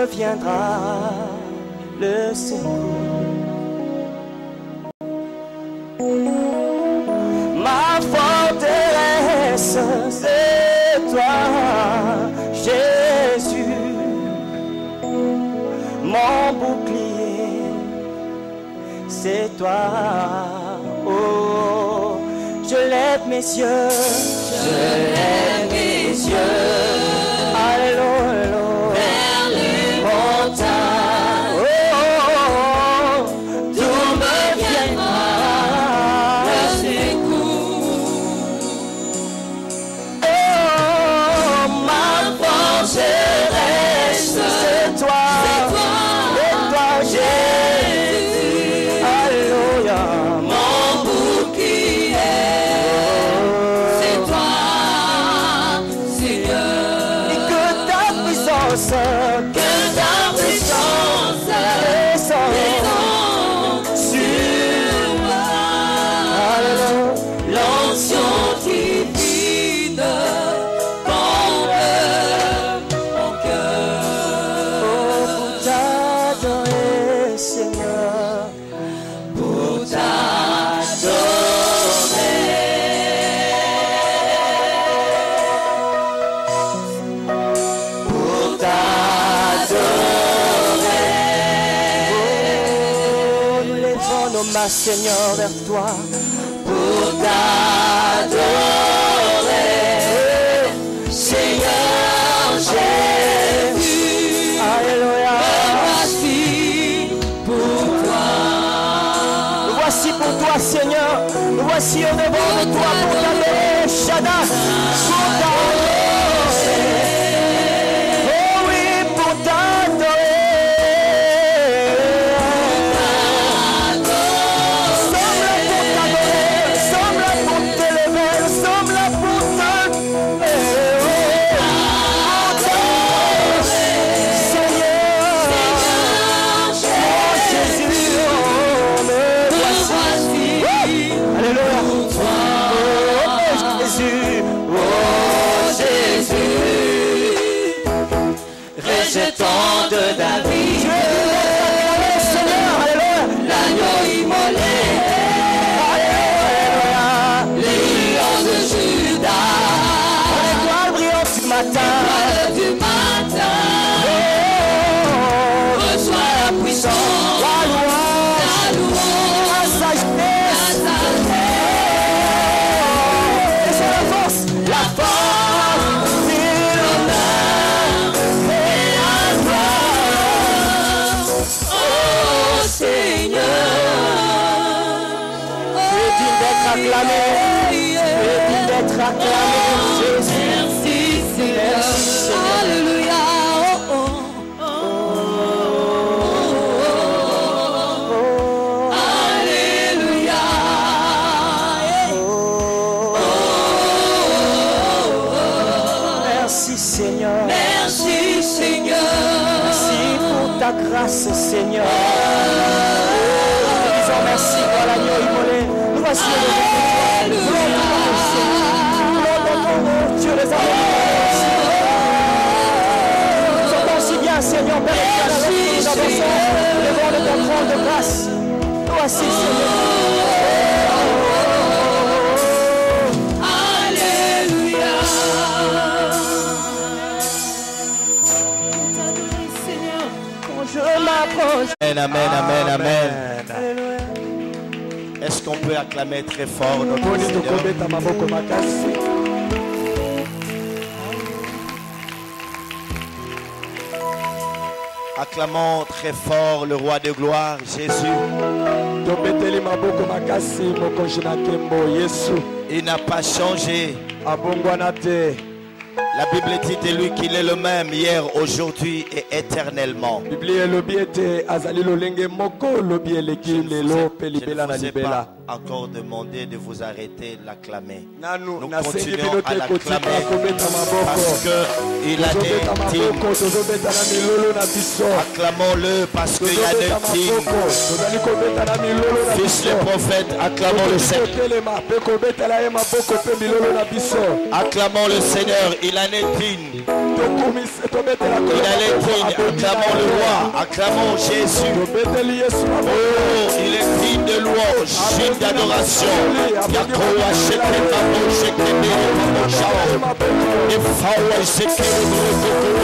me viendra le secours? Ma forteresse, c'est toi, Jésus. Mon bouclier, c'est toi. Oh, je lève mes yeux, je lève mes yeux. Alléluia, vers les montagnes. Oh, d'où me viendra le secours? Oh, ma forteresse, c'est toi, Jésus. Alléluia, mon bouclier, c'est toi, Seigneur. Et que ta puissance descende sur moi. L'onction divine comble mon cœur. Oh, pour t'adorer, Seigneur, pour t'adorer. Pour t'adorer. Oh, nous levons nos mains, Seigneur, vers toi. Pour t'adorer, Seigneur Jésus. Alléluia. Voici pour toi. Nous voici pour toi, Seigneur. Nous voici au devant de toi pour t'adorer, Shaddai. Pour t'adorer. Oh oui, pour t'adorer. Nous sommes là pour t'adorer. Nous sommes là pour t'élever. Nous sommes là pour t'adorer. Seigneur, Jésus, oh, me voici. Alléluia. Oh Jésus, oh Jésus, rejetant de David. Tu es le Seigneur, alléluia. L'agneau immolé. Alléluia. Les lions de Judas. L'étoile brillante du matin. Du matin. Oh, reçois la puissance, la louange, la sagesse, et c'est la force et l'honneur et la gloire. Oh Seigneur, tu es digne d'être acclamé, tu es digne d'être acclamé, Jésus. Merci Seigneur. Alléluia. Alléluia. Merci Seigneur. Merci Seigneur. Merci pour ta grâce Seigneur. Nous disons merci pour l'agneau immolé. Nous voici le Dieu les amours. Nous entendons si bien Seigneur. Père, nous avançons devant le ton trône de grâce. Nous voici Seigneur. Amen, amen, amen, amen. Est-ce qu'on peut acclamer très fort notre Seigneur? Acclamons très fort le roi de gloire, Jésus. Il n'a pas changé. La Bible dit de lui qu'il est le même hier, aujourd'hui et éternellement. Je ne vous ai pas encore demandé de vous arrêter l'acclamer. Nous Nous continuons à l'acclamer parce qu'il a des dignes. Acclamons-le parce qu'il a des dignes. Fils le prophète, acclamons le Seigneur. Acclamons le Seigneur, il en est digne. Il en est digne. Acclamons le roi, acclamons Jésus. Oh, il est digne de louange, digne d'adoration. Yakoua Shekema Shekeme Shao. Efawa Shekeme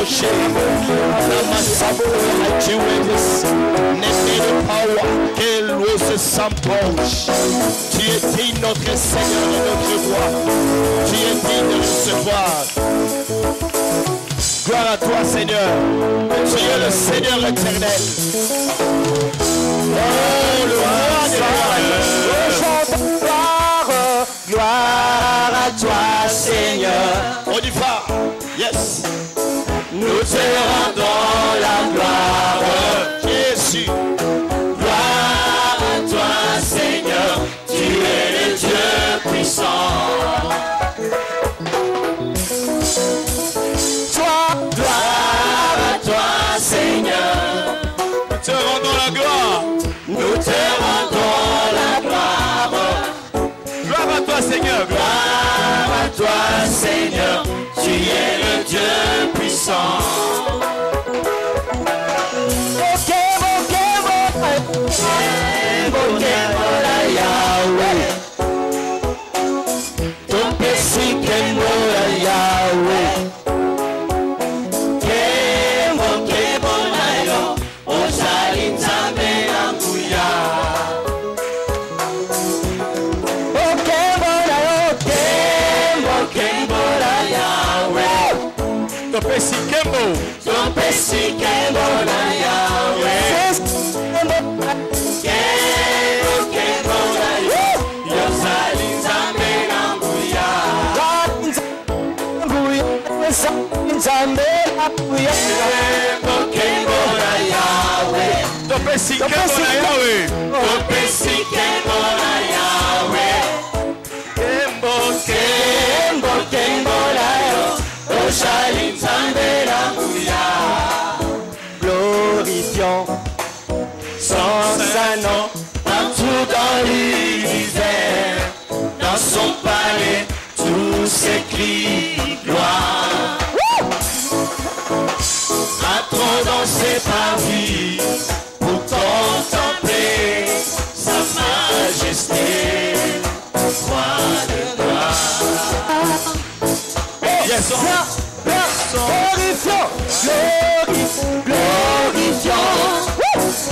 Shao. Namasapo Ajiwes. Nene de power. Quel was the samponge. Tu es digne notre Seigneur et notre roi. Tu es digne de recevoir. Gloire à toi Seigneur. Tu es le Seigneur éternel. Oh le roi des rois. Gloire à toi Seigneur. On y va. Yes. Nous te rendons la gloire. Jésus. Gloire à toi Seigneur. Tu es le Dieu puissant. Gloire à toi Seigneur. Nous te rendons la gloire. Nous te rendons la gloire. Gloire à toi Seigneur. Gloire à toi Seigneur. Tu es le Dieu puissant. Yahweh. Ton péché Kemola Yahweh. Ton péché Kemola Yahweh. Glorifions son saint nom partout dans l'univers. Dans son palais, tout s'écrit gloire. Entrons dans ses parvis pour contempler sa majesté. Roi de gloire. Yes, Glorifions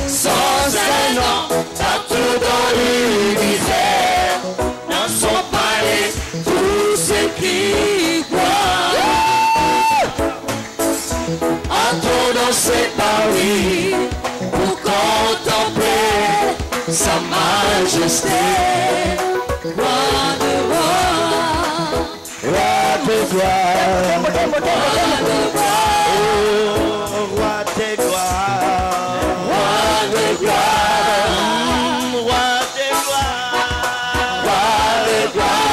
son saint nom partout dans l'univers. Dans son palais, tout s'écrit gloire. Entrons dans ses parvis pour contempler sa majesté. Roi de gloire. roi des gloires. Roi de gloire. Roi des gloires. Roi de gloire.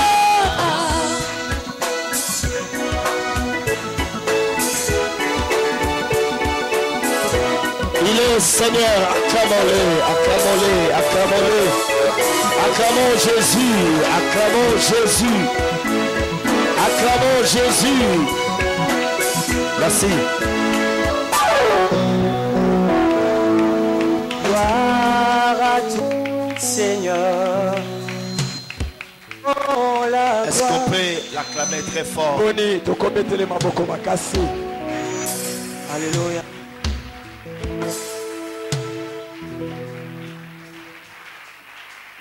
Il est Seigneur, acclamons-le, acclamons-le, acclamons-le. Acclamons Jésus, acclamons Jésus. Acclamons Jésus. Merci. Gloire à toi, Seigneur. Oh, la Est-ce qu'on peut l'acclamer très fort? Alléluia.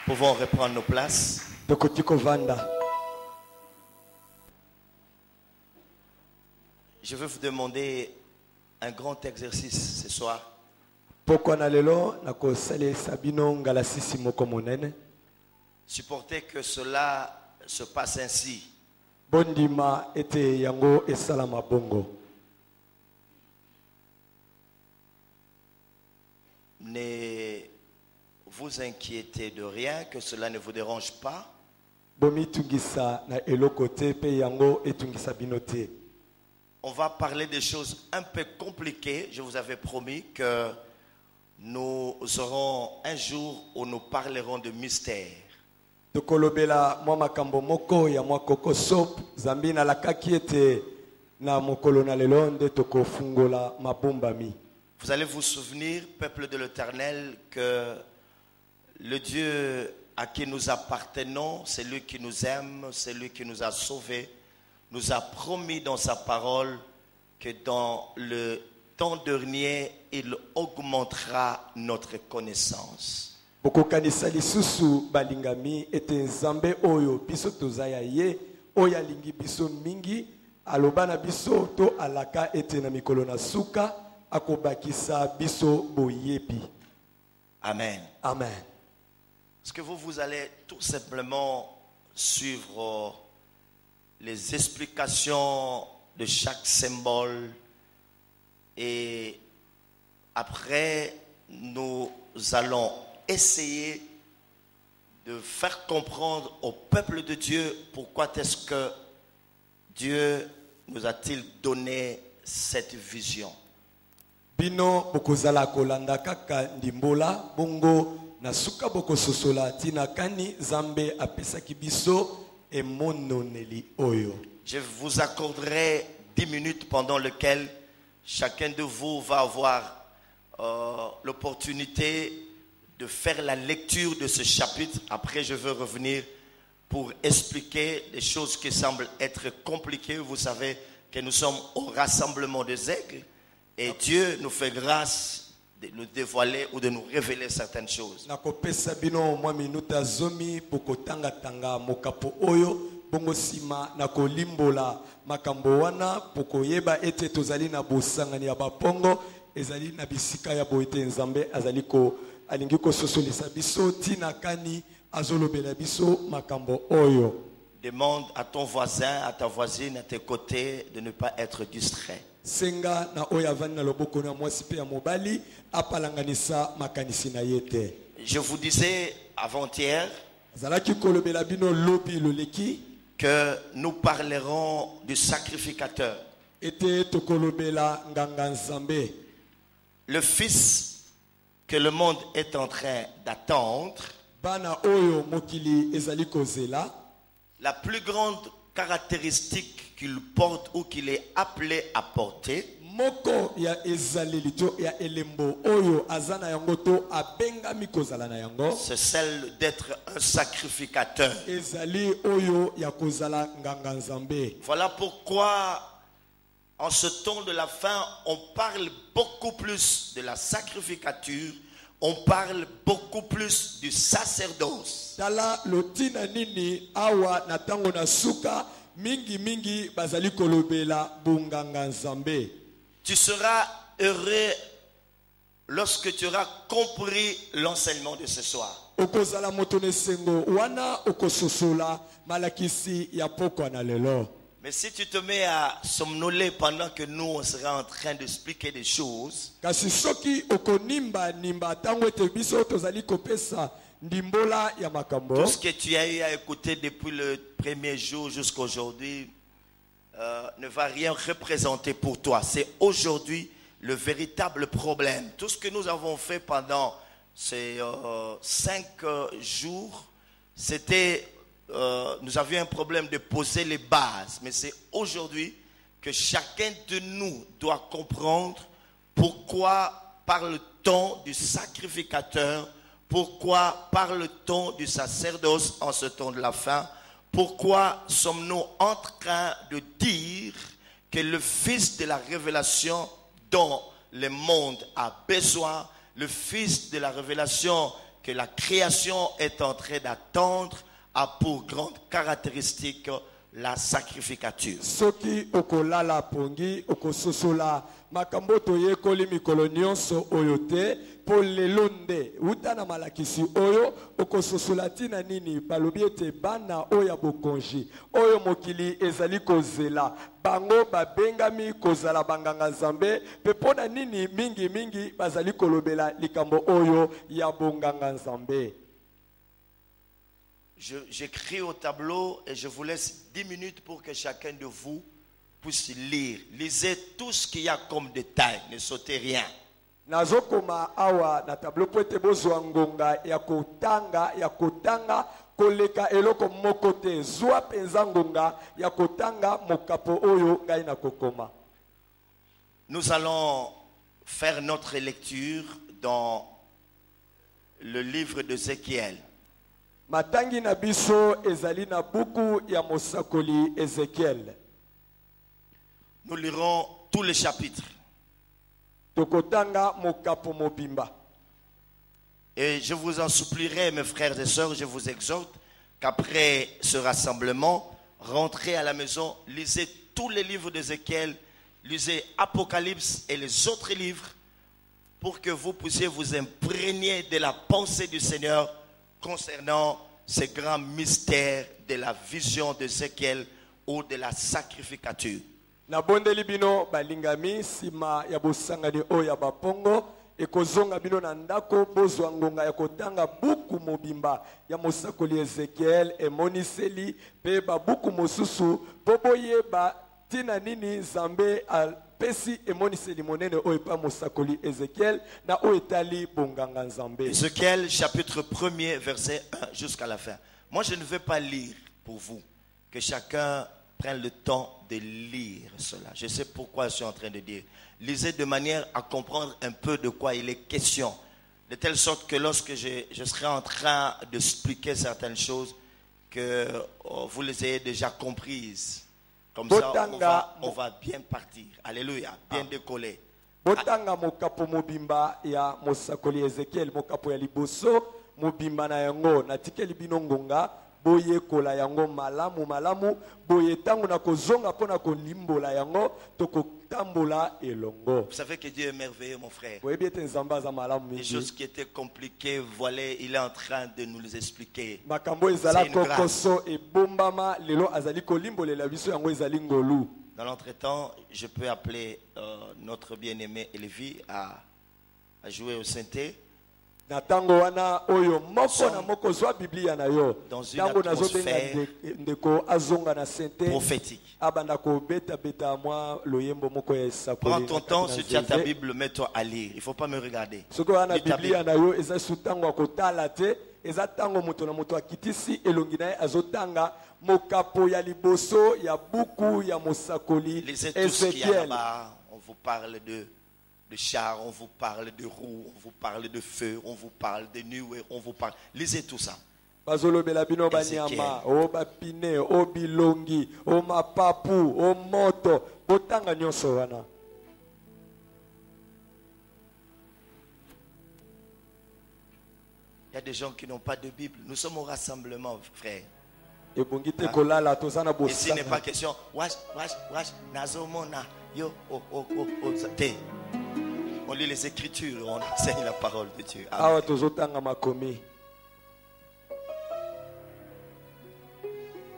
Pouvons reprendre nos places. Je veux vous demander un grand exercice ce soir. Supportez que cela se passe ainsi. Ne vous inquiétez de rien, que cela ne vous dérange pas. On va parler des choses un peu compliquées. Je vous avais promis que nous aurons un jour où nous parlerons de mystère. Vous allez vous souvenir, peuple de l'Éternel, que le Dieu à qui nous appartenons, c'est lui qui nous aime, c'est lui qui nous a sauvés, nous a promis dans sa parole que dans le temps dernier, il augmentera notre connaissance. Bokokanisa lisusu balingami ete nzambe oyo biso tozaya ye oyo alingi biso mingi alobana biso to alaka ete na mikolo na suka akobakisa biso boyebi. Amen. Amen. Est-ce que vous allez tout simplement suivre les explications de chaque symbole et après nous allons essayer de faire comprendre au peuple de Dieu pourquoi est-ce que Dieu nous a-t-il donné cette vision. Bino bokozala kolanda kaka ndimbola bongo na suka bokososola tina kani zambe apesaki biso emononeli oyo. Je vous accorderai 10 minutes pendant lesquelles chacun de vous va avoir l'opportunité de faire la lecture de ce chapitre. Après, je veux revenir pour expliquer des choses qui semblent être compliquées. Vous savez que nous sommes au rassemblement des aigles et Dieu nous fait grâce de nous dévoiler ou de nous révéler certaines choses. Nakopesa bino mwa minuta zomi poko tanga tanga mokapo oyo bongo sima nakolimbola makambo wana poko yeba ete tozali na bosangani ya bapongo ezali na bisika ya boete nzambe azaliko alingi ko sosolisa biso tina kani azolobela biso makambo oyo. Demande à ton voisin, à ta voisine, à tes côtés de ne pas être distrait. Senga na oya vani na loboko na mwasi pe ya mobali apalanganisa makanisi na yete. Je vous disais avant-hier zalaki kolobela bino lobi loleki que nous parlerons du sacrificateur. Ete tokolobela nganga nzambe. Le fils que le monde est en train d'attendre. Bana oyo mokili ezali kozela. La plus grande caractéristique qu'il porte ou qu'il est appelé à porter, moko ya ezalelito ya elembo oyo azana yango to abengami kozala na yango, c'est celle d'être un sacrificateur. Ezali oyo ya kozala nganga nzambe. Voilà pourquoi en ce temps de la fin, on parle beaucoup plus de la sacrificature, on parle beaucoup plus du sacerdoce. Tala lotina nini awa na tango na suka mingi mingi bazali kolobela bunganga nzambe. Tu seras heureux lorsque tu auras compris l'enseignement de ce soir. Okozala motone sengo wana okososola malakisi ya poko na lelo. Mais si tu te mets à somnoler pendant que nous on sera en train d'expliquer des choses, kasi soki okonimba nimba tango ete biso tozali kopesa ndimbola ya makambo, tout ce que tu as eu à écouter depuis le premier jour jusqu'à aujourd'hui ne va rien représenter pour toi. C'est aujourd'hui le véritable problème. Tout ce que nous avons fait pendant ces 5 jours, c'était nous avions un problème de poser les bases, mais c'est aujourd'hui que chacun de nous doit comprendre pourquoi parle-t-on du sacrificateur, pourquoi parle-t-on du sacerdoce en ce temps de la fin, pourquoi sommes-nous en train de dire que le Fils de la révélation dont le monde a besoin, le Fils de la révélation que la création est en train d'attendre, a pour grande caractéristique la sacrificature. Soki okolala pongi okososola makambo toyekoli mikolo nyonso oyo te po lelo nde uta na malakisi oyo okososola tina nini balobi ete bana oyo ya bokonzi oyo mokili ezali kozela bango babengami kozala banganga nzambe mpe mpona nini mingi bazali kolobela likambo oyo ya bonganga nzambe. J'écris au tableau et je vous laisse 10 minutes pour que chacun de vous puisse lire. Lisez tout ce qu'il y a comme détail, ne sautez rien. Nazokoma awa na tableau po ete bozwa ngonga ya kotanga koleka eloko moko te zwa penza ngonga ya kotanga mokapo oyo ngai na kokoma. Nous allons faire notre lecture dans le livre d'Ézéchiel. Matangi na biso ezali na buku ya mosakoli Ézéchiel. Nous lirons tous les chapitres. Tokotanga mokapo mobimba. Et je vous en supplierai, mes frères et sœurs, je vous exhorte qu'après ce rassemblement, rentrez à la maison, lisez tous les livres d'Ézéchiel, lisez Apocalypse et les autres livres pour que vous puissiez vous imprégner de la pensée du Seigneur concernant ces grands mystères de la vision d'Ézéchiel ou de la sacrificature. Na bondeli bino balingami sima ya bosangani oya bapongo ekozonga bino na ndako bozwa ngonga ya kotanga buku mobimba ya mosakoli Ezekiel emoniseli pe ba buku mosusu boboyeba tina nini Nzambe pesi emoniseli monene oyo pa mosakoli Ezekiel na oyo etali bonganga Nzambe. Ézéchiel chapitre 1er verset 1 jusqu'à la fin. Moi je ne vais pas lire pour vous, que chacun prenne le temps de lire cela. Je sais pourquoi je suis en train de dire. Lisez de manière à comprendre un peu de quoi il est question. De telle sorte que lorsque je serai en train d'expliquer certaines choses, que vous les ayez déjà comprises. Comme ça, on va bien partir. Alléluia, bien décoller. Botanga mokapo mobimba ya mosakoli Ezekiel mokapo ya liboso mobimba na yango na tikeli bino ngonga boye kola yango malamu boye tango na kozonga pona kolimbola yango tokotambola elongo. Vous savez que Dieu est merveilleux, mon frère. Les choses qui étaient compliquées, voilà, il est en train de nous les expliquer. C'est une grâce. Dans l'entretemps, je peux appeler notre bien-aimé Lévi à jouer au synthé. Na tango wana oyo moko na moko zwa Biblia na yo tango nazobenga ndeko azonga na synthé prophétique. Abanda ko beta mwa loyembo moko ya sakoli. Prends ton temps, si tu as ta Bible, mets-toi à lire. Il faut pas me regarder. Soko wana Biblia na yo eza sutango akotala te eza tango moto na moto akitisi elongi na azotanga mokapo ya liboso ya buku ya mosakoli Ezekiel. On vous parle de chars, on vous parle de roues, on vous parle de feu, on vous parle de nuées, on vous parle. Lisez tout ça. Banyama, o bapine, o bilongi, o mapapu, o moto, botanga nyonso wana. Il y a des gens qui n'ont pas de Bible. Nous sommes au rassemblement, frère. Ici n'est pas question. Wash, nazomona, yo, on lit les Écritures, on enseigne la parole de Dieu. Amen.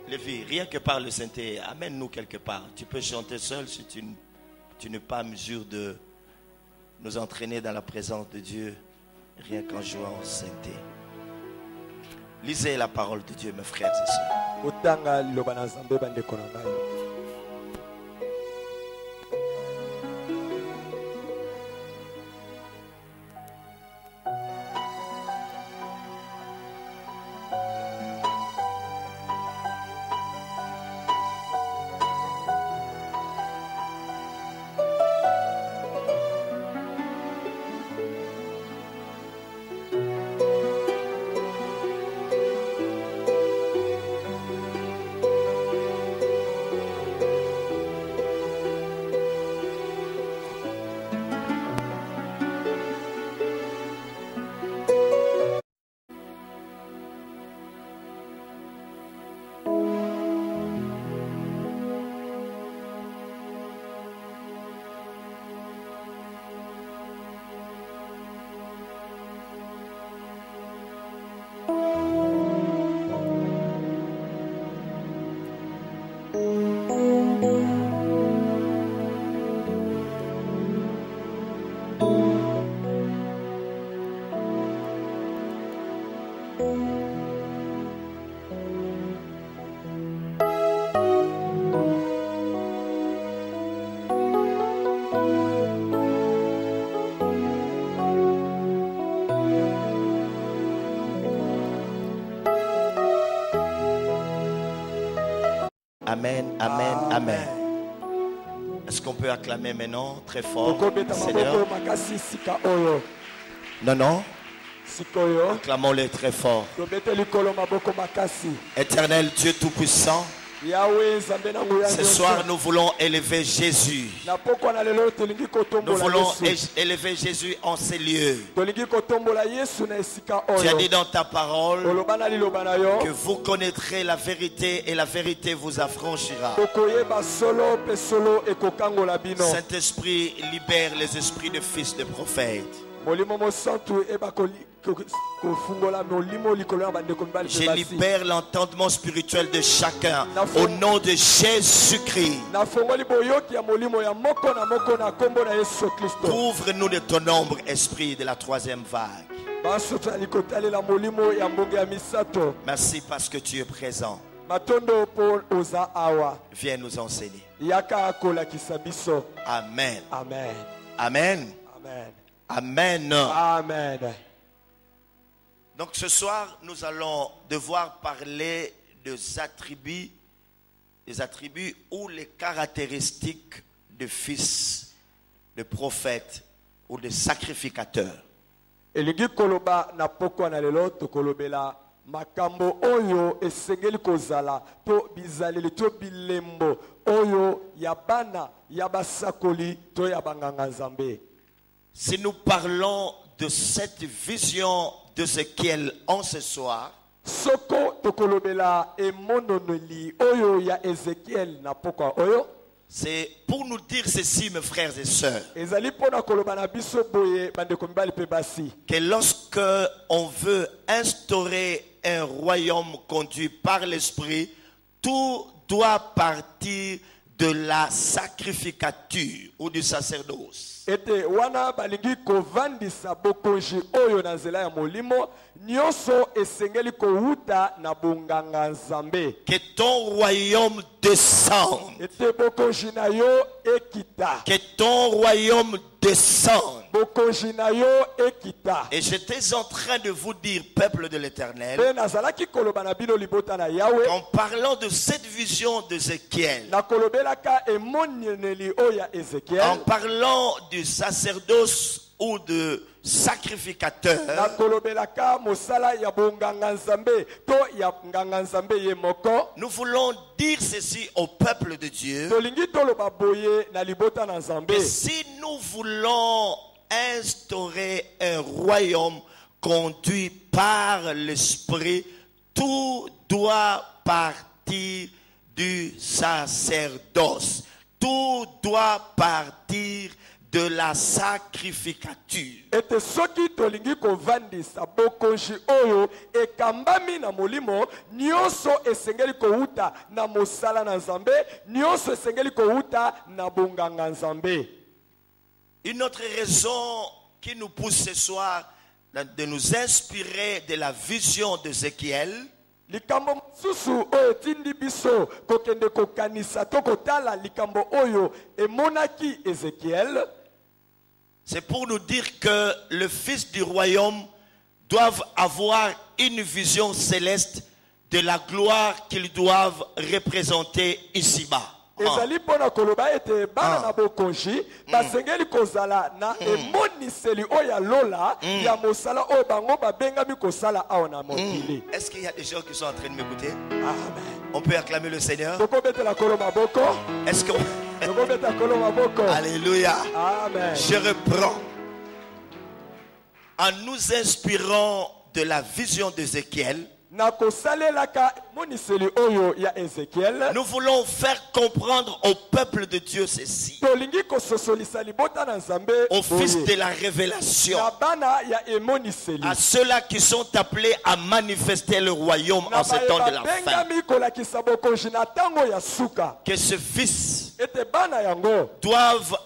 Lévi, rien que par le synthé, amène-nous quelque part. Tu peux chanter seul si tu n'es pas en mesure de nous entraîner dans la présence de Dieu, rien qu'en jouant au synthé. Lisez la parole de Dieu, mes frères et sœurs. Amen, amen, amen. Est-ce qu'on peut acclamer maintenant très fort le Seigneur? Non, non. Acclamons-le très fort. Éternel Dieu Tout-Puissant, ce soir nous voulons élever Jésus. Nous voulons élever Jésus en ces lieux. Tu as dit dans ta parole que vous connaîtrez la vérité et la vérité vous affranchira. Saint-Esprit, libère les esprits de fils de prophètes. Je libère l'entendement spirituel de chacun au nom de Jésus-Christ. Couvre-nous de ton ombre, esprit de la troisième vague. Merci parce que tu es présent. Viens nous enseigner. Amen. Amen. Amen. Amen. Amen. Amen. Donc ce soir, nous allons devoir parler des attributs ou les caractéristiques de fils, de prophète ou de sacrificateur. Elingi koloba na poko na lelo to kolobela makambo oyo esengeli kozala to bizaleli to bilembo oyo yabana yabasakoli to yabanganga nzambe. Si nous parlons de cette vision d'Ézéchiel en ce soir, soko to kolobela emononeli oyo ya Ezekiel na poko oyo, c'est pour nous dire ceci, mes frères et sœurs, que lorsque on veut instaurer un royaume conduit par l'Esprit, tout doit partir de la sacrificature ou du sacerdoce. Que ton royaume descende. Que ton royaume descende. Et j'étais en train de vous dire, peuple de l'Éternel, en parlant de cette vision d'Ézéchiel, en parlant du sacerdoce ou de sacrificateur, nous voulons dire ceci au peuple de Dieu, que si nous voulons instaurer un royaume conduit par l'Esprit, tout doit partir du sacerdoce. Tout doit partir de la sacrificature. Une autre raison qui nous pousse ce soir de nous inspirer de la vision d'Ézéchiel, c'est pour nous dire que le fils du royaume doivent avoir une vision céleste de la gloire qu'ils doivent représenter ici-bas. Est-ce qu'il y a des gens qui sont en train de m'écouter? On peut acclamer le Seigneur. Est-ce que... Alléluia. Amen. Je reprends. En nous inspirant de la vision d'Ézéchiel, Nous voulons faire comprendre au peuple de Dieu ceci. Aux fils de la révélation. À ceux-là qui sont appelés à manifester le royaume en ce temps de la fin. Que ce fils doivent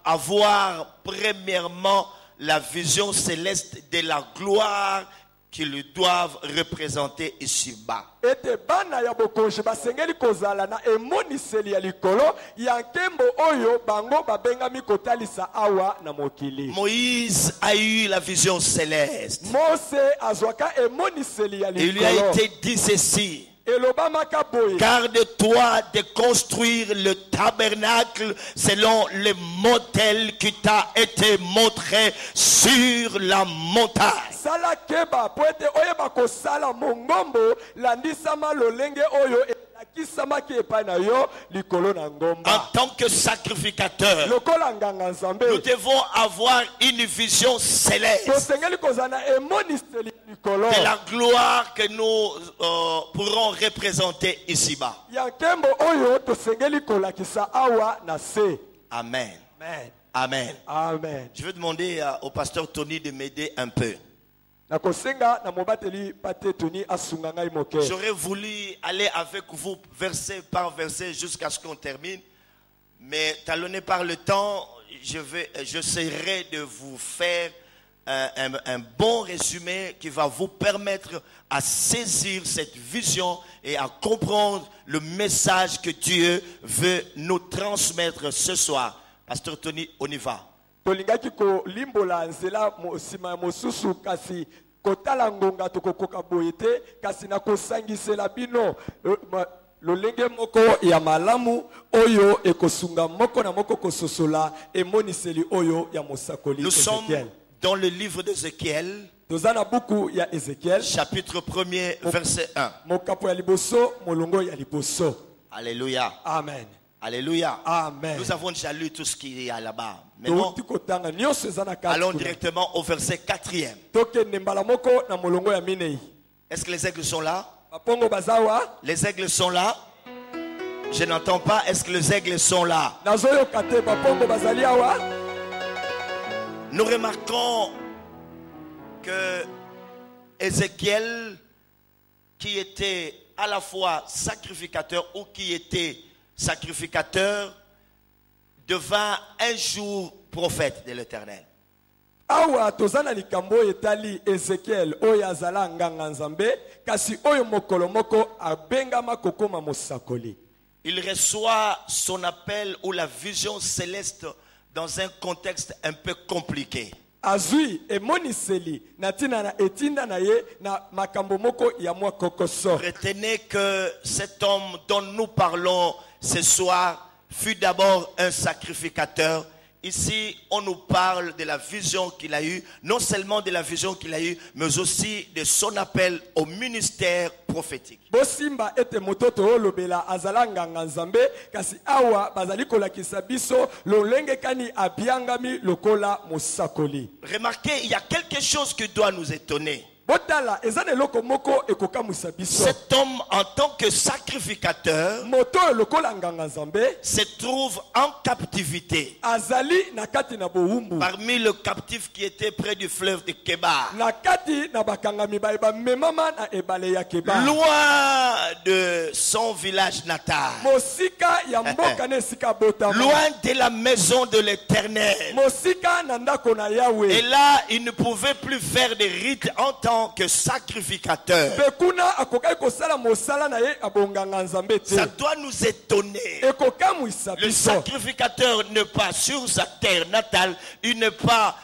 avoir premièrement la vision céleste de la gloire qu'ils doivent représenter ici-bas. Moïse a eu la vision céleste. Il lui a été dit ceci. Garde-toi de construire le tabernacle selon le modèle qui t'a été montré sur la montagne. En tant que sacrificateur, nous devons avoir une vision céleste de la gloire que nous pourrons représenter ici-bas. Amen. Amen. Amen. Je veux demander au pasteur Tony de m'aider un peu. J'aurais voulu aller avec vous verset par verset jusqu'à ce qu'on termine, mais talonné par le temps, j'essaierai de vous faire un bon résumé qui va vous permettre à saisir cette vision et à comprendre le message que Dieu veut nous transmettre ce soir. Pasteur Tony, on y va. Tolingaki ko limbola nzela mosima mosusu kasi kotala ngonga tokokoka boyete kasi na kosangisela bino lolenge moko ya malamu oyo ekosunga moko na moko kososola emoniseli oyo ya mosakoli. Nous sommes dans le livre d'Ézéchiel, chapitre 1er, verset 1. Alléluia. Amen. Alléluia. Amen. Nous avons déjà lu tout ce qui est là-bas. Maintenant, allons directement au verset 4e. Est-ce que les aigles sont là? Les aigles sont là? Je n'entends pas. Est-ce que les aigles sont là? Nous remarquons que Ézéchiel, qui était à la fois sacrificateur ou qui était sacrificateur, devint un jour prophète de l'Éternel. Awa tozana likambo etali Ezekiel oyazala nganga nzambe kasi oyo mokolo moko abengama kokoma mosakoli. Il reçoit son appel ou la vision céleste dans un contexte un peu compliqué. Azui emoniseli natina na etinda na ye na makambo moko ya mwa kokoso. Retenez que cet homme dont nous parlons ce soir fut d'abord un sacrificateur. Ici, on nous parle de la vision qu'il a eue, non seulement de la vision qu'il a eue, mais aussi de son appel au ministère prophétique. Bosimba ete mototo olobela azalanga nzambe kasi awa bazali kolakisa biso lolenge kani abiangami lokola mosakoli. Remarquez, il y a quelque chose qui doit nous étonner. Cet homme, en tant que sacrificateur, se trouve en captivité parmi le captif qui était près du fleuve de Kébar, loin de son village natal, loin de la maison de l'Éternel. Et là, il ne pouvait plus faire des rites en tant que sacrificateur. Ça doit nous étonner. Le sacrificateur n'est pas sur sa terre natale, il n'est pas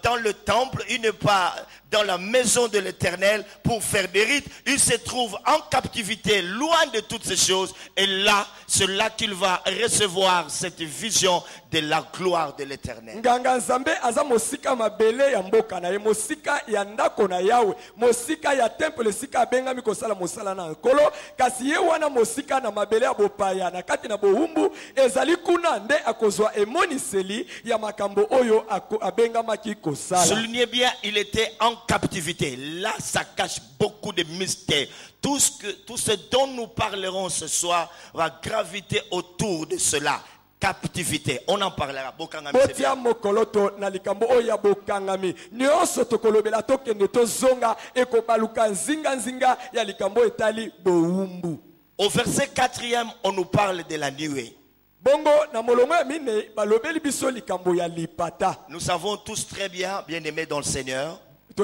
dans le temple, il n'est pas dans la maison de l'Éternel pour faire des rites. Il se trouve en captivité, loin de toutes ces choses. Et là, c'est là qu'il va recevoir cette vision de la gloire de l'Éternel. Soulignez bien, il était en captivité. Là, ça cache beaucoup de mystères. Tout ce dont nous parlerons ce soir va graviter autour de cela. Captivité. On en parlera. Bokangami, c'est bien. Au verset 4e, on nous parle de la nuée. Nous savons tous très bien, bien-aimés dans le Seigneur, que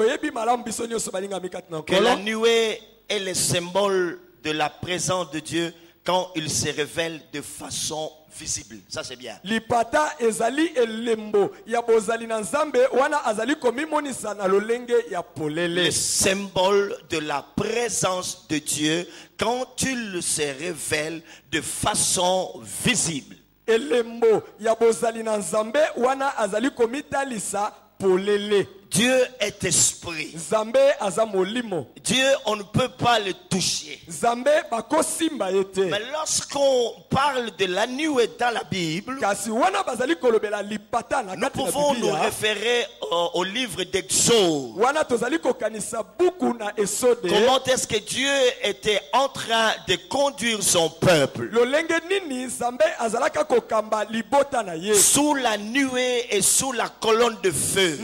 la nuée est le symbole de la présence de Dieu quand il se révèle de façon visible. Ça c'est bien. Le symbole de la présence de Dieu quand il se révèle de façon visible. Dieu est esprit. Dieu, on ne peut pas le toucher. Mais lorsqu'on parle de la nuée dans la Bible, nous pouvons nous référer au livre d'Exode. Comment est-ce que Dieu était en train de conduire son peuple sous la nuée et sous la colonne de feu.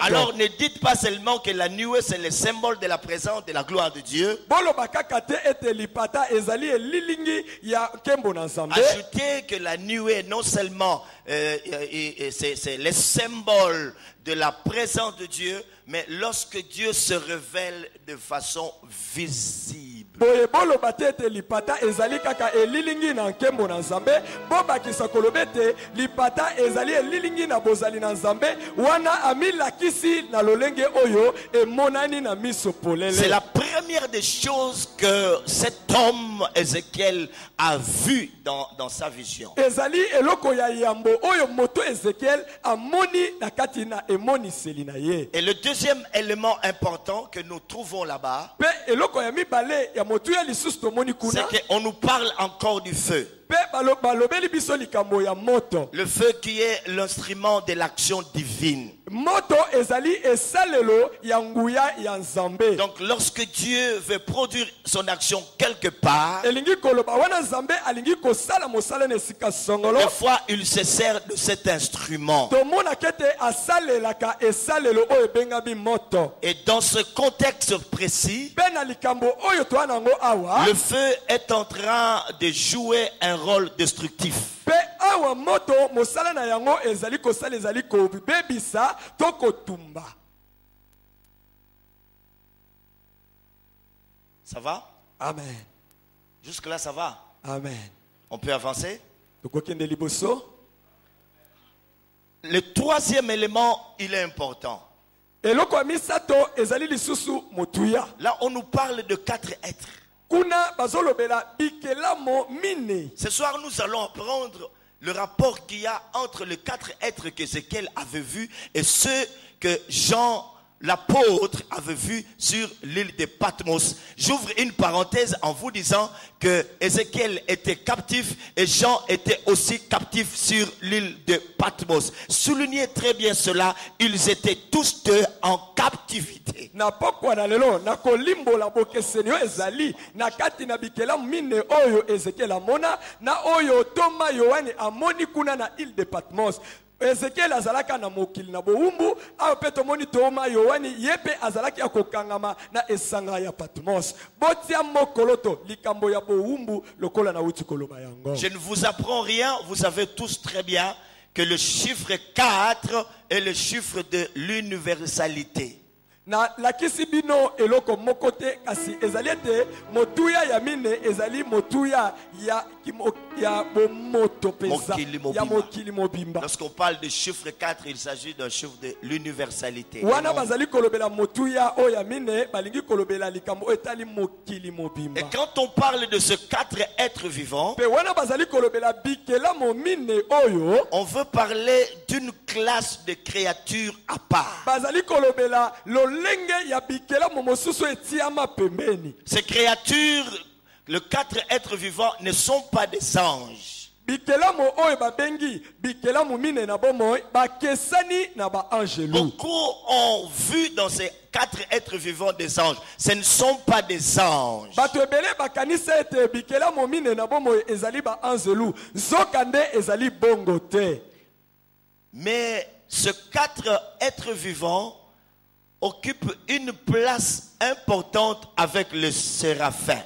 Alors ne dites pas seulement que la nuée c'est le symbole de la présence de la gloire de Dieu. Ajoutez que la nuée non seulement c'est le symbole de la présence de Dieu, mais lorsque Dieu se révèle de façon visible. C'est la première des choses que cet homme Ézéchiel a vu dans sa vision. Et le deuxième élément important que nous trouvons là-bas, c'est qu'on nous parle encore du feu. Le feu qui est l'instrument de l'action divine. Donc lorsque Dieu veut produire son action quelque part, des fois il se sert de cet instrument. Et dans ce contexte précis, le feu est en train de jouer un rôle destructif. Ça va? Amen. Jusque là ça va? Amen. On peut avancer? Le troisième élément, il est important. Là on nous parle de 4 êtres. Ce soir, nous allons apprendre le rapport qu'il y a entre les 4 êtres qu'Ézéchiel avait vus et ceux que Jean, l'apôtre, avait vus sur l'île de Patmos. J'ouvre une parenthèse en vous disant que Ézéchiel était captif et Jean était aussi captif sur l'île de Patmos. Soulignez très bien cela, ils étaient tous deux en captivité. Ezekiel azalaka na mokili na boumbu apeto moni toma Yohani yepe azalaki akokangama na esanga ya Patmos botia mokoloto likambo ya boumbu lokola na uti koloba yango. Je ne vous apprends rien, vous savez tous très bien que le chiffre 4 est le chiffre de l'universalité. Na lakisi bino eloko mokote kasi ezaliete motuya ya mine ezali motuya ya bomoto pesa ya mokili mobimba. Lorsqu'on parle de chiffre 4, il s'agit d'un chiffre de l'universalité. Wana bazali kolobela motuya o ya mine balingi kolobela likambo etali mokili mobimba. Et quand on parle de ce 4 êtres vivants, pe wana bazali kolobela bikela mo mine oyo, on veut parler d'une classe de créatures à part. Bazali kolobela ces créatures, les 4 êtres vivants ne sont pas des anges. bikelamu oyo babengi bikelamu mine na bomoi bakesani na ba angelu. Beaucoup ont vu dans ces 4 êtres vivants des anges. Ce ne sont pas des anges. Bato ebele bakanisa ete bikelamu mine na bomoi ezali ba angelu zokande ezali bongo te. Mais ces 4 êtres vivants occupent une place importante avec le séraphin.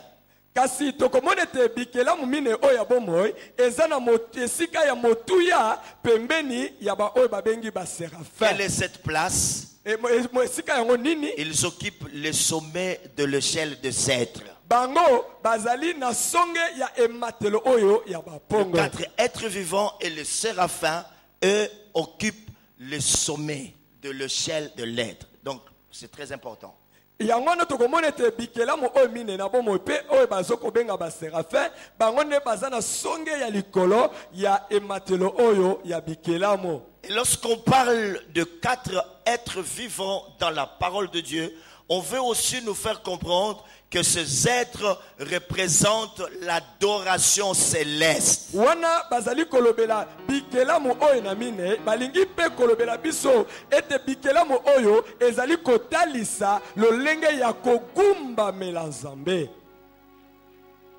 Kasi tokomona ete bikelamu mine oyo ya bomoi eza na esika ya motuya pembeni ya ba oyo babengi ba séraphin. Quelle est cette place? Esika yango nini? Ils occupent le sommet de l'échelle de cèdre. Bango bazali na songe ya ematelo oyo ya bapongo. Les 4 êtres vivants et le séraphin, eux, occupent le sommet de l'échelle de l'être. Donc, c'est très important. Yango no tokomona ete bikelamu oyo mine na bomoi pe oyo bazoko benga ba séraphin bango ne bazana songe ya likolo ya ematelo oyo ya bikelamu. Et lorsqu'on parle de 4 êtres vivants dans la parole de Dieu, on veut aussi nous faire comprendre que ces êtres représentent l'adoration céleste. Wana bazali kolobela bikelamu oyo na mine balingi pe kolobela biso ete bikelamu oyo ezali kotalisa lolenge ya kogumba mela Nzambe.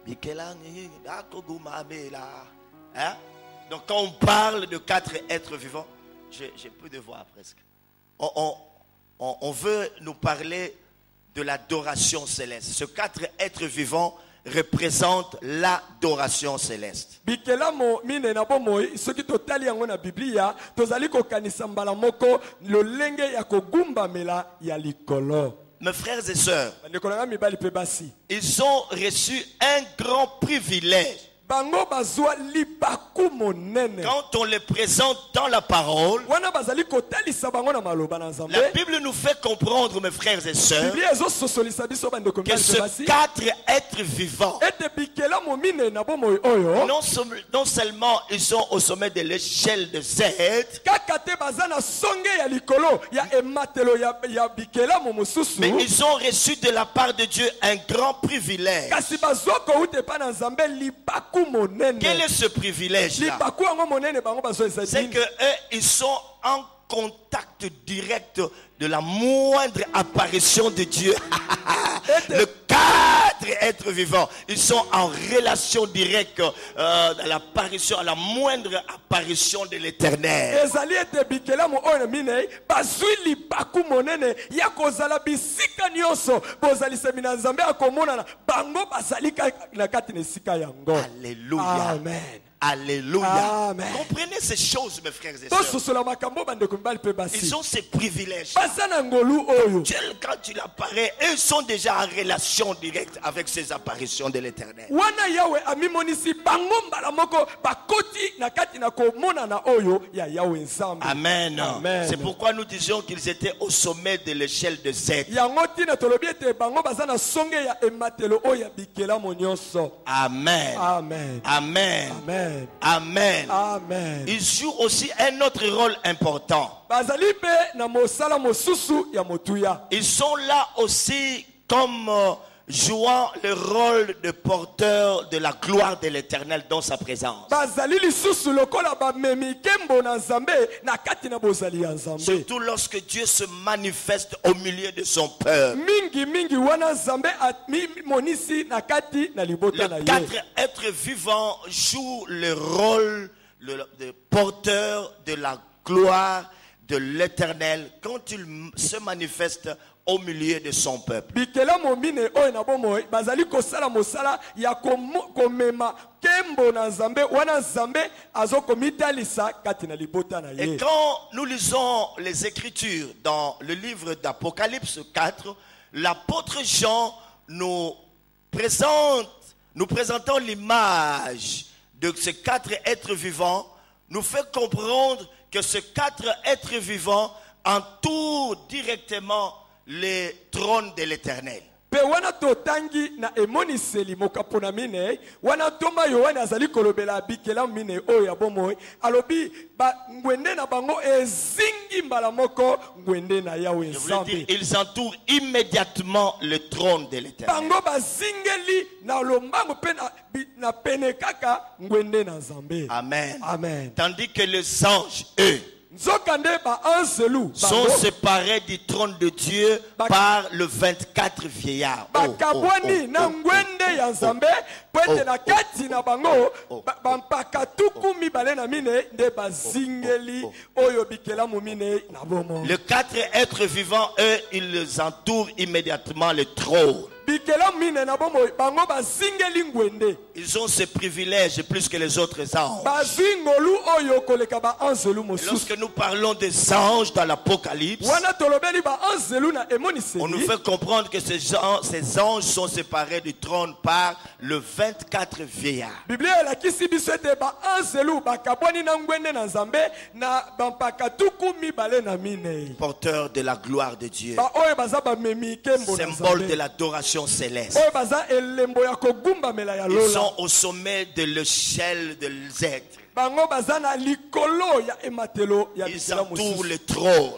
Bikelamu akogumba mela. Hein? Donc quand on parle de 4 êtres vivants, j'ai peu de voix presque. On veut nous parler de l'adoration céleste. Ces 4 êtres vivants représentent l'adoration céleste. Bikelamu mine na bomoi soki totali yango na Biblia tozali kokanisa mbala moko lolenge ya kogumba mela ya likolo. Mes frères et sœurs, ils ont reçu un grand privilège. Quand on les présente dans la parole, la Bible nous fait comprendre, mes frères et sœurs, que ces 4 êtres vivants, non seulement ils sont au sommet de l'échelle de cèdre, mais ils ont reçu de la part de Dieu un grand privilège. Quel est ce privilège-là? C'est que eux, ils sont en contact direct de la moindre apparition de Dieu. Le 4 êtres vivants, ils sont en relation directe à l'apparition, à la moindre apparition de l'Éternel. Alléluia. Amen. Alléluia. Amen. Comprenez ces choses, mes frères et sœurs. Ils ont ces privilèges. Quand il apparaît, ils sont déjà en relation directe avec ces apparitions de l'Éternel. Amen. Amen. C'est pourquoi nous disions qu'ils étaient au sommet de l'échelle de cèdre. Amen. Amen. Amen. Amen. Amen. Amen. Ils jouent aussi un autre rôle important. Ils sont là aussi comme jouant le rôle de porteur de la gloire de l'Éternel dans sa présence. Surtout lorsque Dieu se manifeste au milieu de son peuple. Les 4 êtres vivants jouent le rôle de porteur de la gloire de l'Éternel quand il se manifeste au milieu de son peuple. Et quand nous lisons les Écritures dans le livre d'Apocalypse 4, l'apôtre Jean nous présentant l'image de ces 4 êtres vivants, nous fait comprendre que ces 4 êtres vivants entourent directement les trônes de l'Éternel. pe wana totangi na emoniseli mokapona mine wana tomba Yohana azali kolobela bikela mine oyo ya bomoi alobi ba ngwende na bango ezingi mbala moko ngwende na Yawe Nzambe. Ils entourent immédiatement le trône de l'Éternel. Bango bazingeli na lombango pe na pene kaka ngwende na Nzambe. Amen. Amen. Tandis que les anges, eux, sont séparés du trône de Dieu par le 24 vieillards. Les 4 êtres vivants, eux, ils entourent immédiatement le trône. Ils ont ce privilège plus que les autres anges. Lorsque nous parlons des anges dans l'Apocalypse, on nous fait comprendre que ces anges sont séparés du trône par le 24 vieillards. Porteurs de la gloire de Dieu, symbole de l'adoration céleste. Ils sont au sommet de l'échelle des êtres. Ils entourent le trône.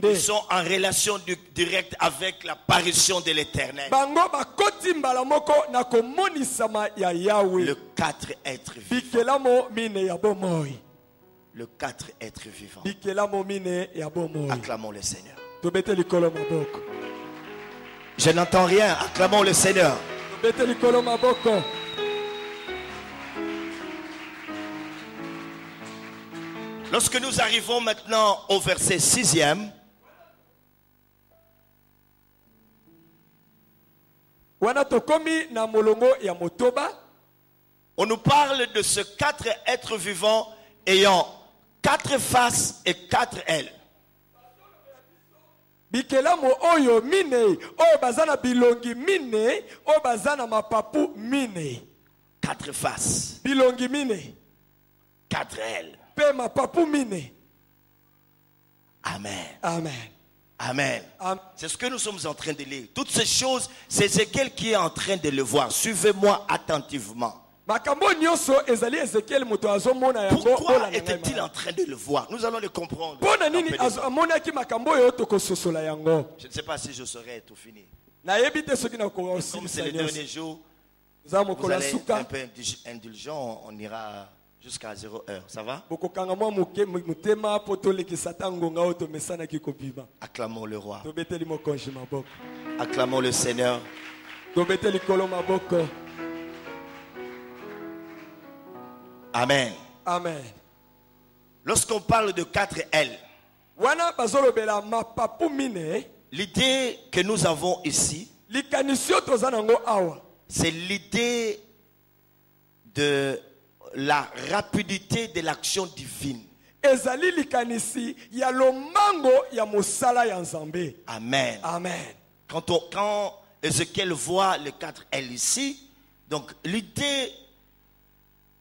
Ils sont en relation directe avec l'apparition de l'Éternel. Le 4 êtres vivants. Le 4 êtres vivants. Acclamons le Seigneur. Je n'entends rien. Acclamons le Seigneur. Lorsque nous arrivons maintenant au verset 6e, on nous parle de ce 4 êtres vivants ayant 4 faces et 4 ailes. Bikelamo oyo mine oyo bazana bilongi mine oyo bazana mapapu mine 4 faces, bilongi mine 4 ailes, pe mapapu mine. Amen. Amen. Amen. C'est ce que nous sommes en train de lire. Toutes ces choses, c'est Ézéchiel qui est en train de le voir. Suivez-moi attentivement. Pourquoi était-il en train de le voir? Nous allons le comprendre. Je ne sais pas si je saurai tout finir. Comme c'est le dernier jour, vous allez être un peu indulgent, on ira jusqu'à 0 heure. Ça va? Acclamons le roi. Acclamons le Seigneur. Amen. Amen. Lorsqu'on parle de 4 ailes, l'idée que nous avons ici, c'est l'idée de la rapidité de l'action divine. Amen. Amen. Quand Ézéchiel voit les 4 ailes ici, donc l'idée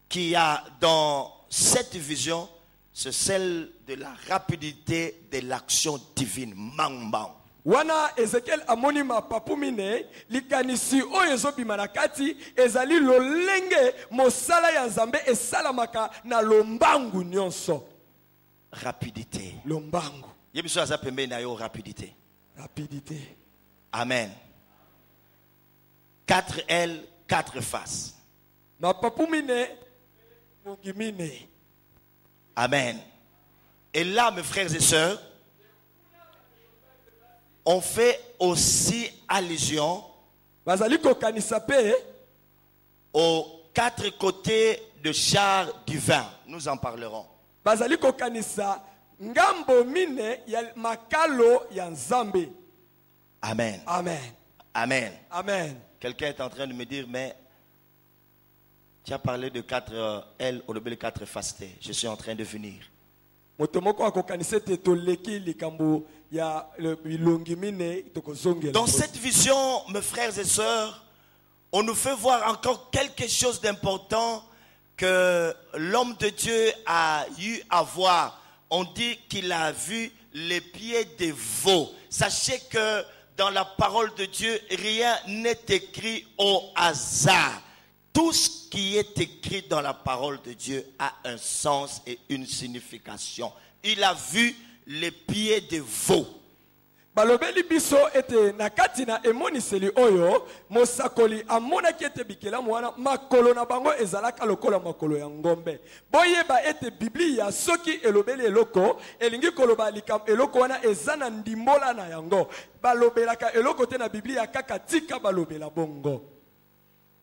qu'il y a dans cette vision, c'est celle de la rapidité de l'action divine. Mang. Wana Ezekiel amoni mapapu mine likanisi oyo ezobima na kati ezali lolenge mosala ya Nzambe esalamaka na lombangu nyonso. Rapidité. Lombangu. Yebiso aza pembe na yo rapidité. Rapidité. Amen. 4 ailes, 4 faces. Mapapu mine. Amen. Et là, mes frères et sœurs, on fait aussi allusion aux 4 côtés de char du vin. Nous en parlerons. Amen. Amen. Amen. Amen. Quelqu'un est en train de me dire, mais tu as parlé de 4 ailes, au lieu de 4 faces. Je suis en train de venir. Dans cette vision, mes frères et sœurs, on nous fait voir encore quelque chose d'important que l'homme de Dieu a eu à voir. On dit qu'il a vu les pieds des veaux. Sachez que dans la parole de Dieu, rien n'est écrit au hasard. Tout ce qui est écrit dans la parole de Dieu a un sens et une signification. Il a vu les pieds des veaux. Balobeli biso ete nakati na emoniseli oyo mosakoli amonaki ete bikela mwana makolo na bango ezalaka lokola makolo ya ngombe. Boyeba ete Biblia soki elobeli eloko elingi koloba likambo eloko wana ezana ndimbola na yango. Balobelaka eloko te na Biblia kaka tika balobela bongo.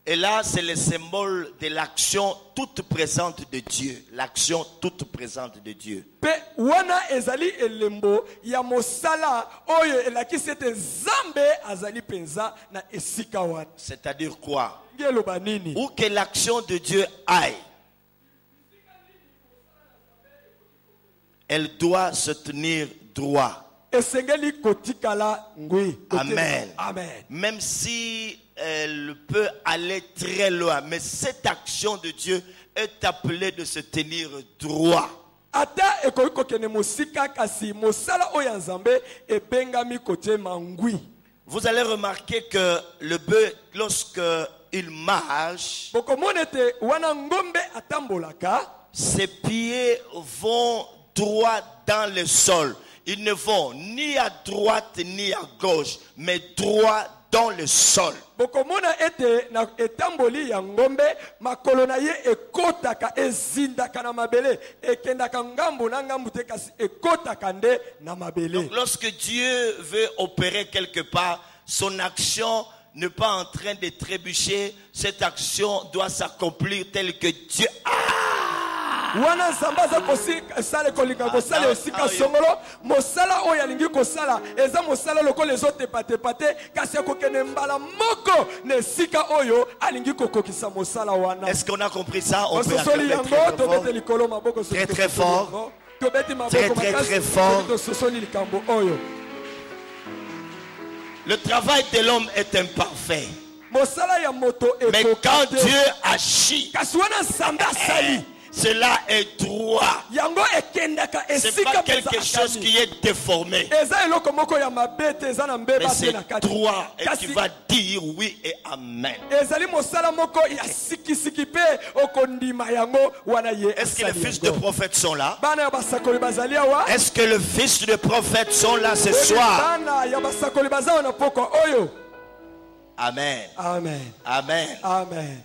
Et là, c'est le symbole de l'action toute présente de Dieu. L'action toute présente de Dieu. Pe wana ezali elembo ya mosala oyo elakisi ete Nzambe azali penza na esika wana. C'est-à-dire quoi? Ngeloba nini? Où que l'action de Dieu aille, elle doit se tenir droit. Esengeli kotikala ngui. Amen. Amen. Même si elle peut aller très loin, mais cette action de Dieu est appelée de se tenir droit. Ata ekoiko kene mosika kasi mosala oya Nzambe ebengami kote mangui. Vous allez remarquer que le bœuf, lorsque il marche, Bokomonete wana ngombe atambolaka, ses pieds vont droit dans le sol. Ils ne vont ni à droite ni à gauche, mais droit dans le sol. bokomona ete na etamboli ya ngombe makolo na ye ekotaka ezindaka na mabele ekendaka ngambo na ngambo te kasi ekotaka nde na mabele. Donc lorsque Dieu veut opérer quelque part, son action n'est pas en train de trébucher. Cette action doit s'accomplir telle que Dieu wana Nzambe aza kosala kolinga kosala esika songolo mosala oyo alingi kosala eza mosala lokola ezotepatepa te kasi akokende mbala moko na esika oyo alingi kokokisa mosala wana. Est-ce qu'on a compris ça? On peut ososoli yango tobete likolo maboko très très fort. tobeti Très maboko très très fort. tososoli likambo oyo. Le travail de l'homme est imparfait. Mosala ya moto Mais quand Dieu agit, kasi wana Nzambe asali cela est droit. yango ekendaka C'est esika pas quelque chose qui est déformé. eza eloko moko ya mabete eza na mbeba Mais te c'est na kati droit et kasi tu vas dire oui et amen. ezali mosala moko ya sikisiki pe okondima yango wana ye. Est-ce que les fils de prophètes sont là? Bana ya basakoli bazali awa. Est-ce que les fils de prophètes sont là ce soir? Bana ya basakoli baza wana poko oyo. Amen. Amen. Amen. Amen.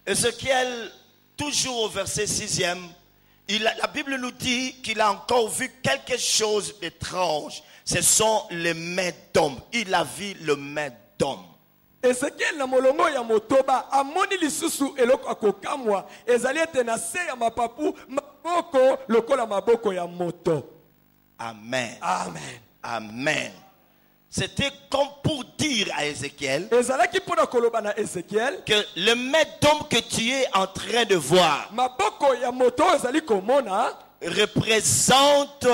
Ézéchiel, toujours au verset 6e, la Bible nous dit qu'il a encore vu quelque chose d'étrange. Ce sont les mains d'hommes. Il a vu le main d'homme. Ezekiel na molongo ya motoba amoni lisusu eloko akokamwa ezali ete na se ya mapapu maboko lokola maboko ya moto. Amen. Amen. Amen. C'était comme pour dire à Ézéchiel que le maître d'homme que tu es en train de voir représente